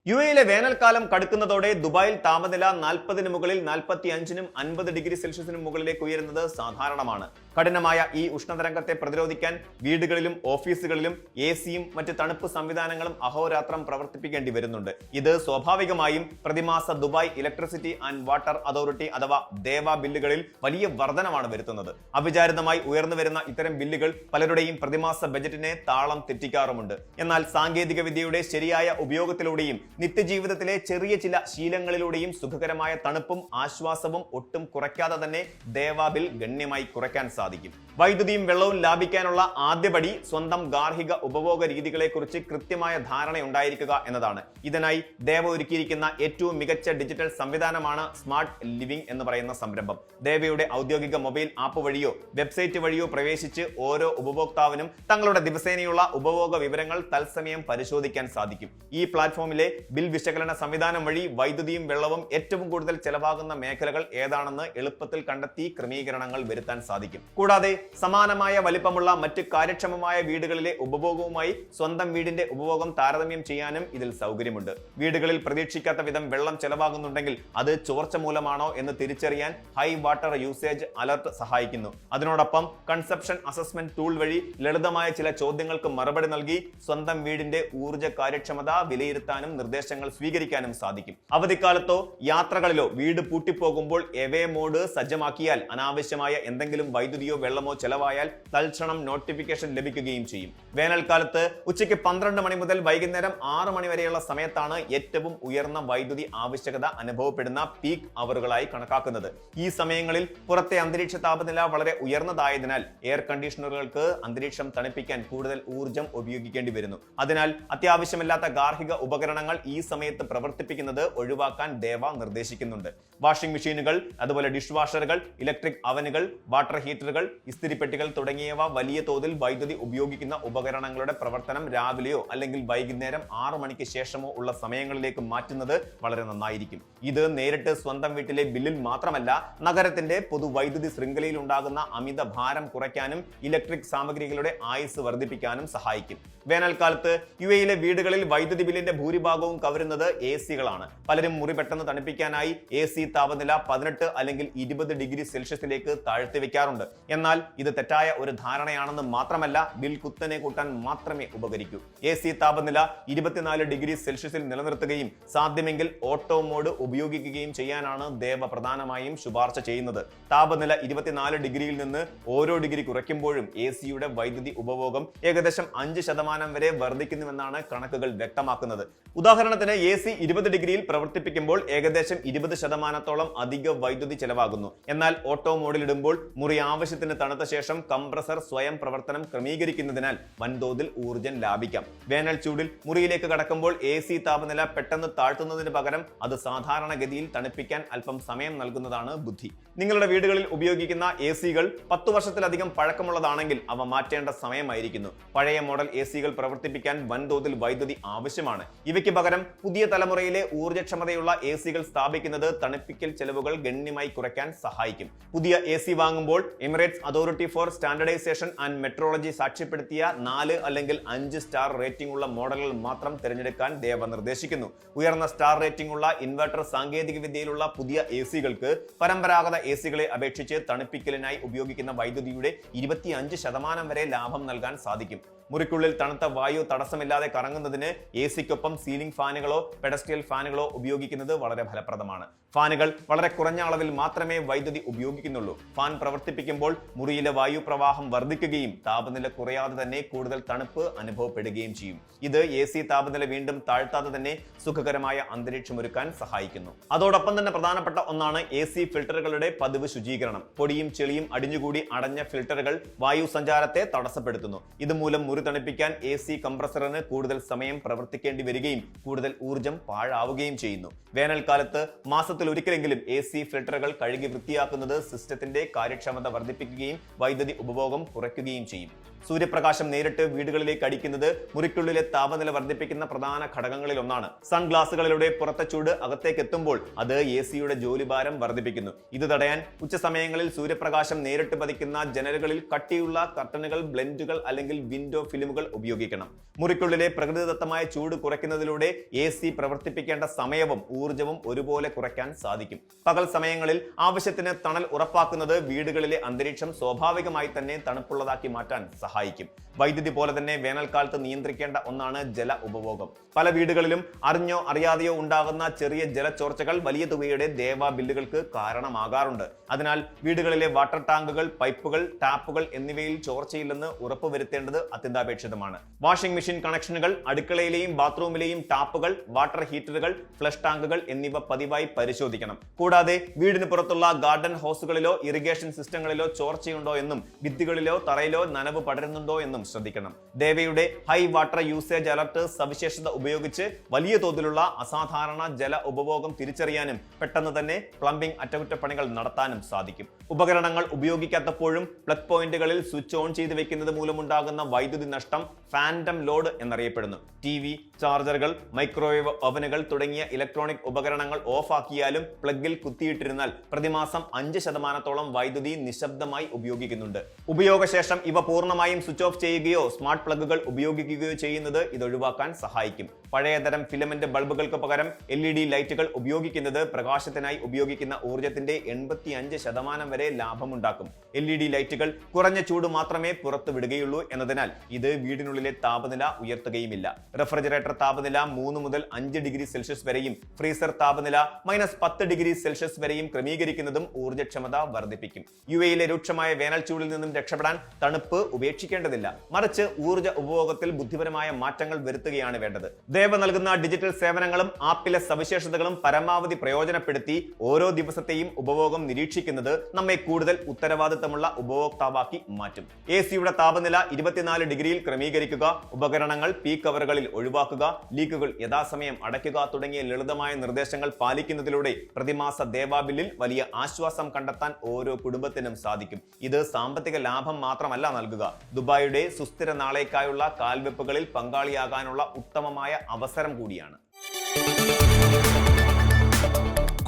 യുഎയിലെ വേനൽക്കാലം കടുക്കുന്നതോടെ ദുബായിൽ താപനില 40-ന് മുകളിൽ 45-നും 50 ഡിഗ്രി സെൽഷ്യസിനും മുകളിലേക്ക് ഉയരുന്നത് സാധാരണമാണ്. കഠിനമായ ഈ ഉഷ്ണതരംഗത്തെ പ്രതിരോധിക്കാൻ വീടുകളിലും ഓഫീസുകളിലും എസിയും മറ്റ് തണുപ്പ് സംവിധാനങ്ങളും അഹോരാത്രം പ്രവർത്തിപ്പിക്കേണ്ടി വരുന്നുണ്ട്. ഇത് സ്വാഭാവികമായും പ്രതിമാസ Dubai electricity and water authority അഥവാ ദേവ ബില്ലുകളിൽ വലിയ വർധനമാണ് വരുത്തുന്നത്. അവിചാരിതമായി ഉയർന്നു വരുന്ന ഇത്തരം ബില്ലുകൾ പലരുടെയും പ്രതിമാസ ബജറ്റിനെ താളം തെറ്റിക്കാറുമുണ്ട്. എന്നാൽ സാങ്കേതിക വിദ്യയുടെ ശരിയായ ഉപയോഗത്തിലൂടെയും നിത്യജീവിതത്തിലെ ചെറിയ ചില ശീലങ്ങളിലൂടെയും സുഖകരമായ തണുപ്പും ആശ്വാസവും ഒട്ടും കുറയ്ക്കാതെ തന്നെ ദേവ ബിൽ ഗണ്യമായി കുറയ്ക്കാൻ സാധിക്കും. വൈദ്യുതിയും വെള്ളവും ലാഭിക്കാനുള്ള ആദ്യപടി സ്വന്തം ഗാർഹിക ഉപഭോഗ രീതികളെക്കുറിച്ച് കൃത്യമായ ധാരണയുണ്ടായിരിക്കുക എന്നതാണ്. ഇതിനായി ദേവ ഒരുക്കിയിരിക്കുന്ന ഏറ്റവും മികച്ച ഡിജിറ്റൽ സംവിധാനമാണ് സ്മാർട്ട് ലിവിംഗ് എന്ന് പറയുന്ന സംരംഭം. ദേവയുടെ ഔദ്യോഗിക മൊബൈൽ ആപ്പ് വഴിയോ വെബ്സൈറ്റ് വഴിയോ പ്രവേശിച്ച് ഓരോ ഉപഭോക്താവിനും തങ്ങളുടെ ദിവസേനയുള്ള ഉപഭോഗ വിവരങ്ങൾ തത്സമയം പരിശോധിക്കാൻ സാധിക്കും. ഈ പ്ലാറ്റ്ഫോമിലെ ബിൽ വിശകലന സംവിധാനം വഴി വൈദ്യുതിയും വെള്ളവും ഏറ്റവും കൂടുതൽ ചെലവാകുന്ന മേഖലകൾ ഏതാണെന്ന് എളുപ്പത്തിൽ കണ്ടെത്തി ക്രമീകരണങ്ങൾ വരുത്താൻ സാധിക്കും. കൂടാതെ സമാനമായ വലിപ്പമുള്ള മറ്റ് കാര്യക്ഷമമായ വീടുകളിലെ ഉപഭോഗവുമായി സ്വന്തം വീടിന്റെ ഉപഭോഗം താരതമ്യം ചെയ്യാനും ഇതിൽ സൗകര്യമുണ്ട്. വീടുകളിൽ പ്രതീക്ഷിക്കാത്ത വിധം വെള്ളം ചെലവാകുന്നുണ്ടെങ്കിൽ അത് ചോർച്ച മൂലമാണോ എന്ന് തിരിച്ചറിയാൻ ഹൈ വാട്ടർ യൂസേജ് അലർട്ട് സഹായിക്കുന്നു. അതിനോടൊപ്പം കൺസപ്ഷൻ അസസ്മെന്റ് ടൂൾ വഴി ലളിതമായ ചില ചോദ്യങ്ങൾക്ക് മറുപടി നൽകി സ്വന്തം വീടിന്റെ ഊർജ്ജ കാര്യക്ഷമത വിലയിരുത്താനും നിർദ്ദേശങ്ങൾ സ്വീകരിക്കാനും സാധിക്കും. അവധിക്കാലത്തോ യാത്രകളിലോ വീട് പൂട്ടിപ്പോകുമ്പോൾ എവേ മോഡ് സജ്ജമാക്കിയാൽ അനാവശ്യമായ എന്തെങ്കിലും വൈദ്യുതിയോ വെള്ളമോ ചെലവായാൽ തൽക്ഷണം നോട്ടിഫിക്കേഷൻ ലഭിക്കുകയും ചെയ്യും. വേനൽക്കാലത്ത് ഉച്ചയ്ക്ക് 12 മണി മുതൽ വൈകുന്നേരം 6 മണി വരെയുള്ള സമയത്താണ് ഏറ്റവും ഉയർന്ന വൈദ്യുതി ആവശ്യകത അനുഭവപ്പെടുന്ന പീക്ക് അവറുകളായി കണക്കാക്കുന്നത്. ഈ സമയങ്ങളിൽ പുറത്തെ അന്തരീക്ഷ താപനില വളരെ ഉയർന്നതായതിനാൽ എയർ കണ്ടീഷണറുകൾക്ക് അന്തരീക്ഷം തണുപ്പിക്കാൻ കൂടുതൽ ഊർജ്ജം ഉപയോഗിക്കേണ്ടി വരുന്നു. അതിനാൽ അത്യാവശ്യമില്ലാത്ത ഗാർഹിക ഉപകരണങ്ങൾ ഈ സമയത്ത് പ്രവർത്തിപ്പിക്കുന്നത് ഒഴിവാക്കാൻ ദേവ നിർദ്ദേശിക്കുന്നുണ്ട്. വാഷിംഗ് മെഷീനുകൾ, അതുപോലെ ഡിഷ് വാഷറുകൾ, ഇലക്ട്രിക് അവനുകൾ, വാട്ടർ ഹീറ്ററുകൾ, ഇസ്തിരിപ്പെട്ടികൾ തുടങ്ങിയവ വലിയ തോതിൽ വൈദ്യുതി ഉപയോഗിക്കുന്ന ഉപകരണങ്ങളുടെ പ്രവർത്തനം രാവിലെയോ അല്ലെങ്കിൽ വൈകുന്നേരം 6 മണിക്ക് ശേഷമോ ഉള്ള സമയങ്ങളിലേക്ക് മാറ്റുന്നത് വളരെ നന്നായിരിക്കും. ഇത് നേരിട്ട് സ്വന്തം വീട്ടിലെ ബില്ലിൽ മാത്രമല്ല നഗരത്തിന്റെ പൊതുവൈദ്യുതി ശൃംഖലയിൽ ഉണ്ടാകുന്ന അമിത ഭാരം കുറയ്ക്കാനും ഇലക്ട്രിക് സാമഗ്രികളുടെ ആയുസ് വർദ്ധിപ്പിക്കാനും സഹായിക്കും. വേനൽക്കാലത്ത് യുഎയിലെ വീടുകളിൽ വൈദ്യുതി ബില്ലിന്റെ ഭൂരിഭാഗവും കവരുന്നത് എസികളാണ്. പലരും മുറി പെട്ടെന്ന് തണുപ്പിക്കാനായി എസി താപനില 18 അല്ലെങ്കിൽ 20 ഡിഗ്രി സെൽഷ്യസിലേക്ക് താഴ്ത്തി വെക്കാറുണ്ട്. എന്നാൽ ഇത് തെറ്റായ ഒരു ധാരണയാണെന്ന് മാത്രമല്ല, ബിൽ കുത്തനെ കൂട്ടാൻ മാത്രമേ ഉപകരിക്കൂ. എസി താപനില 24 ഡിഗ്രി സെൽഷ്യസിൽ നിലനിർത്തുകയും സാധ്യമെങ്കിൽ ഓട്ടോ മോഡ് ഉപയോഗിക്കുകയും ചെയ്യാനാണ് ദേവ പ്രധാനമായും ശുപാർശ ചെയ്യുന്നത്. താപനില 24 ഡിഗ്രിയിൽ നിന്ന് ഓരോ ഡിഗ്രി കുറയ്ക്കുമ്പോഴും എസിയുടെ വൈദ്യുതി ഉപഭോഗം ഏകദേശം 5% വരെ വർദ്ധിക്കുന്നുവെന്നാണ് കണക്കുകൾ വ്യക്തമാക്കുന്നത്. ഉദാഹരണത്തിന് എസി 20 ഡിഗ്രിയിൽ പ്രവർത്തിപ്പിക്കുമ്പോൾ ഏകദേശം 20% അധിക വൈദ്യുതി ചെലവാകുന്നു. എന്നാൽ ഓട്ടോ മോഡിലിടുമ്പോൾ മുറി ആവശ്യത്തിന് തണുത്ത ശേഷം കംപ്രസർ സ്വയം പ്രവർത്തനം ക്രമീകരിക്കുന്നതിനാൽ വൻതോതിൽ ഊർജ്ജം ലാഭിക്കാം. വേനൽ ചൂടിൽ മുറിയിലേക്ക് കടക്കുമ്പോൾ എസി താപനില പെട്ടെന്ന് താഴ്ത്തുന്നതിന് പകരം അത് സാധാരണഗതിയിൽ തണുപ്പിക്കാൻ അല്പം സമയം നൽകുന്നതാണ് ബുദ്ധി. നിങ്ങളുടെ വീടുകളിൽ ഉപയോഗിക്കുന്ന എസികൾ 10 വർഷത്തിലധികം പഴക്കമുള്ളതാണെങ്കിൽ അവ മാറ്റേണ്ട സമയമായിരിക്കുന്നു. പഴയ മോഡൽ എസികൾ പ്രവർത്തിപ്പിക്കാൻ വൻതോതിൽ വൈദ്യുതി ആവശ്യമാണ്. ഇവയ്ക്ക് പകരം പുതിയ തലമുറയിലെ ഊർജ്ജക്ഷമതയുള്ള എസികൾ സ്ഥാപിക്കുന്നത് തണുപ്പിക്കൽ ചെലവുകൾ ഗണ്യമായി കുറയ്ക്കാൻ സഹായിക്കും. പുതിയ എസി വാങ്ങുമ്പോൾ Emirates authority for standardisation and metrology സാക്ഷ്യപ്പെടുത്തിയ 4 അല്ലെങ്കിൽ 5 സ്റ്റാർ റേറ്റിംഗ് ഉള്ള മോഡലുകൾ മാത്രം തിരഞ്ഞെടുക്കാൻ ദേവ നിർദ്ദേശിക്കുന്നു. ഉയർന്ന സ്റ്റാർ റേറ്റിംഗ് ഉള്ള ഇൻവെർട്ടർ സാങ്കേതിക വിദ്യയിലുള്ള പുതിയ എസികൾക്ക് പരമ്പരാഗത എസികളെ അപേക്ഷിച്ച് തണുപ്പിക്കലിനായി ഉപയോഗിക്കുന്ന വൈദ്യുതിയുടെ 25% വരെ ലാഭം നൽകാൻ സാധിക്കും. മുറിക്കുള്ളിൽ തണുത്ത വായു തടസ്സമില്ലാതെ കറങ്ങുന്നതിന് എസിക്കൊപ്പം സീലിംഗ് ഫാനുകളോ പെഡസ്ട്രിയൽ ഫാനുകളോ ഉപയോഗിക്കുന്നത് വളരെ ഫലപ്രദമാണ്. ഫാനുകൾ വളരെ കുറഞ്ഞ അളവിൽ മാത്രമേ വൈദ്യുതി ഉപയോഗിക്കുന്നുള്ളൂ. ഫാൻ പ്രവർത്തിപ്പിക്കുമ്പോൾ മുറിയിലെ വായു പ്രവാഹം വർദ്ധിക്കുകയും താപനില കുറയാതെ തന്നെ കൂടുതൽ തണുപ്പ് അനുഭവപ്പെടുകയും ചെയ്യും. ഇത് എസി താപനില വീണ്ടും താഴ്ത്താതെ തന്നെ സുഖകരമായ അന്തരീക്ഷമൊരുക്കാൻ സഹായിക്കുന്നു. അതോടൊപ്പം തന്നെ പ്രധാനപ്പെട്ട ഒന്നാണ് എസി ഫിൽട്ടറുകളുടെ പതിവ് ശുചീകരണം. പൊടിയും ചെളിയും അടിഞ്ഞുകൂടി അടഞ്ഞ ഫിൽട്ടറുകൾ വായു സഞ്ചാരത്തെ തടസ്സപ്പെടുത്തുന്നു. ഇതുമൂലം മുറി തണുപ്പിക്കാൻ എസി കംപ്രസറിന് കൂടുതൽ സമയം പ്രവർത്തിക്കേണ്ടി വരികയും കൂടുതൽ ഊർജ്ജം പാഴാവുകയും ചെയ്യുന്നു. വേനൽക്കാലത്ത് മാസത്തിൽ ഒരിക്കലെങ്കിലും എസി ഫിൽട്ടറുകൾ കഴുകി വൃത്തിയാക്കുന്നത് സിസ്റ്റത്തിന്റെ കാര്യക്ഷമത വർദ്ധിപ്പിക്കുകയും വൈദ്യുതി ഉപഭോഗം കുറയ്ക്കുകയും ചെയ്യും. സൂര്യപ്രകാശം നേരിട്ട് വീടുകളിലേക്ക് അടിക്കുന്നത് മുറിക്കുള്ളിലെ താപനില വർദ്ധിപ്പിക്കുന്ന പ്രധാന ഘടകങ്ങളിൽ ഒന്നാണ്. സൺഗ്ലാസുകളിലൂടെ പുറത്തെ ചൂട് അകത്തേക്ക് എത്തുമ്പോൾ അത് AC-യുടെ ജോലിഭാരം വർദ്ധിപ്പിക്കുന്നു. ഇത് തടയാൻ ഉച്ചസമയങ്ങളിൽ സൂര്യപ്രകാശം നേരിട്ട് പതിക്കുന്ന ജനലുകളിൽ കട്ടിയുള്ള കർട്ടനുകൾ, ബ്ലെൻഡുകൾ അല്ലെങ്കിൽ വിൻഡോ ഫിലിമുകൾ ഉപയോഗിക്കണം. മുറിക്കുള്ളിലെ പ്രകൃതിദത്തമായ ചൂട് കുറയ്ക്കുന്നതിലൂടെ AC പ്രവർത്തിപ്പിക്കേണ്ട സമയവും ഊർജ്ജവും ഒരുപോലെ കുറയ്ക്കാൻ സാധിക്കും. പകൽ സമയങ്ങളിൽ ആവശ്യത്തിന് തണൽ ഉറപ്പാക്കുന്നത് വീടുകളിലെ അന്തരീക്ഷം സ്വാഭാവികമായി തന്നെ തണുപ്പുള്ളതാക്കി മാറ്റാൻ സഹായിക്കും. വൈദ്യുതി പോലെ തന്നെ വേനൽക്കാലത്ത് നിയന്ത്രിക്കേണ്ട ഒന്നാണ് ജല ഉപഭോഗം. പല വീടുകളിലും അറിഞ്ഞോ അറിയാതെയോ ഉണ്ടാകുന്ന ചെറിയ ജലച്ചോർച്ചകൾ വലിയ തുകയുടെ ദേവാ ബില്ലുകൾക്ക് കാരണമാകാറുണ്ട്. അതിനാൽ വീടുകളിലെ വാട്ടർ ടാങ്കുകൾ, പൈപ്പുകൾ, ടാപ്പുകൾ എന്നിവയിൽ ചോർച്ചയില്ലെന്ന് ഉറപ്പുവരുത്തേണ്ടത് അത്യന്താപേക്ഷിതമാണ്. വാഷിംഗ് മെഷീൻ കണക്ഷനുകൾ, അടുക്കളയിലെയും ബാത്റൂമിലെയും ടാപ്പുകൾ, വാട്ടർ ഹീറ്ററുകൾ, ഫ്ലഷ് ടാങ്കുകൾ എന്നിവ പതിവായി പരിശോധിക്കണം. കൂടാതെ വീടിന് പുറത്തുള്ള ഗാർഡൻ ഹോസുകളിലോ ഇറിഗേഷൻ സിസ്റ്റങ്ങളിലോ ചോർച്ചയുണ്ടോ എന്നും ഭിത്തികളിലോ തറയിലോ നനവ് പടരുന്നുണ്ടോ എന്നും ശ്രദ്ധിക്കണം. ദേവയുടെ ഹൈ വാട്ടർ യൂസേജ് അലർട്ട് സവിശേഷത ഉപയോഗിച്ച് വലിയ തോതിലുള്ള അസാധാരണ ജല ഉപഭോഗം തിരിച്ചറിയാനും പെട്ടെന്ന് തന്നെ പ്ലംബിംഗ് അറ്റകുറ്റപ്പണികൾ നടത്താനും സാധിക്കും. ഉപകരണങ്ങൾ ഉപയോഗിക്കാത്തപ്പോഴും പ്ലഗ് പോയിന്റുകളിൽ സ്വിച്ച് ഓൺ ചെയ്ത് വെക്കുന്നത് മൂലമുണ്ടാകുന്ന വൈദ്യുതി നഷ്ടം ഫാൻറ്റം ലോഡ് എന്നറിയപ്പെടുന്നു. TV, ചാർജറുകൾ, മൈക്രോവേവ് ഓവനുകൾ തുടങ്ങിയ ഇലക്ട്രോണിക് ഉപകരണങ്ങൾ ഓഫ് ആക്കിയാലും പ്ലഗിൽ കുത്തിയിട്ടിരുന്നാൽ പ്രതിമാസം 5% വൈദ്യുതി നിശബ്ദമായി ഉപയോഗിക്കുന്നുണ്ട്. ഉപയോഗശേഷം ഇവ പൂർണ്ണമായും സ്വിച്ച് ഓഫ് ചെയ്യുകയോ സ്മാർട്ട് പ്ലഗുകൾ ഉപയോഗിക്കുകയോ ചെയ്യുന്നത് ഇത് ഒഴിവാക്കാൻ സഹായിക്കും. പഴയതരം ഫിലമെന്റ് ബൾബുകൾക്ക് പകരം LED ലൈറ്റുകൾ ഉപയോഗിക്കുന്നത് പ്രകാശത്തിനായി ഉപയോഗിക്കുന്ന ഊർജ്ജത്തിന്റെ 85% വരെ ലാഭമുണ്ടാക്കും. LED ലൈറ്റുകൾ കുറഞ്ഞ ചൂട് മാത്രമേ പുറത്തു വിടുകയുള്ളൂ എന്നതിനാൽ ഇത് വീടിനുള്ളിലെ താപനില ഉയർത്തുകയുമില്ല. റെഫ്രിജറേറ്റർ താപനില 3 മുതൽ 5 ഡിഗ്രി സെൽഷ്യസ് വരെയും ഫ്രീസർ താപനില -10 ഡിഗ്രി സെൽഷ്യസ് വരെയും ക്രമീകരിക്കുന്നതും ഊർജ്ജക്ഷമത വർദ്ധിപ്പിക്കും. UAE-യിലെ രൂക്ഷമായ വേനൽ ചൂടിൽ നിന്നും രക്ഷപ്പെടാൻ തണുപ്പ് ഉപേക്ഷിക്കേണ്ടതില്ല, മറിച്ച് ഊർജ്ജ ഉപഭോഗത്തിൽ ബുദ്ധിപരമായ മാറ്റങ്ങൾ വരുത്തുകയാണ് വേണ്ടത്. ദേവ നൽകുന്ന ഡിജിറ്റൽ സേവനങ്ങളും ആപ്പിലെ സവിശേഷതകളും പരമാവധി പ്രയോജനപ്പെടുത്തി ഓരോ ദിവസത്തെയും ഉപഭോഗം നിരീക്ഷിക്കുന്നത് നമ്മെ കൂടുതൽ ഉത്തരവാദിത്തമുള്ള ഉപഭോക്താവാക്കി മാറ്റും. AC-യുടെ താപനില 24 ഡിഗ്രിയിൽ ക്രമീകരിക്കുക, ഉപകരണങ്ങൾ പീക്ക് അവറുകളിൽ ഒഴിവാക്കുക, ലീക്കുകൾ യഥാസമയം അടയ്ക്കുക തുടങ്ങിയ ലളിതമായ നിർദ്ദേശങ്ങൾ പാലിക്കുന്നതിലൂടെ പ്രതിമാസ ദേവാ ബില്ലിൽ വലിയ ആശ്വാസം കണ്ടെത്താൻ ഓരോ കുടുംബത്തിനും സാധിക്കും. ഇത് സാമ്പത്തിക ലാഭം മാത്രമല്ല നൽകുക, ദുബായിയുടെ സുസ്ഥിര നാളേക്കായുള്ള കാൽവെപ്പുകളിൽ പങ്കാളിയാകാനുള്ള ഉത്തമമായ അവസരം കൂടിയാണ്.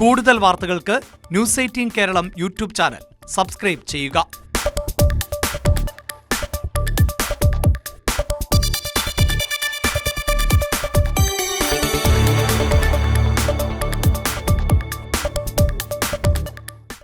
കൂടുതൽ വാർത്തകൾക്ക് News 18 Keralam YouTube channel subscribe ചെയ്യുക.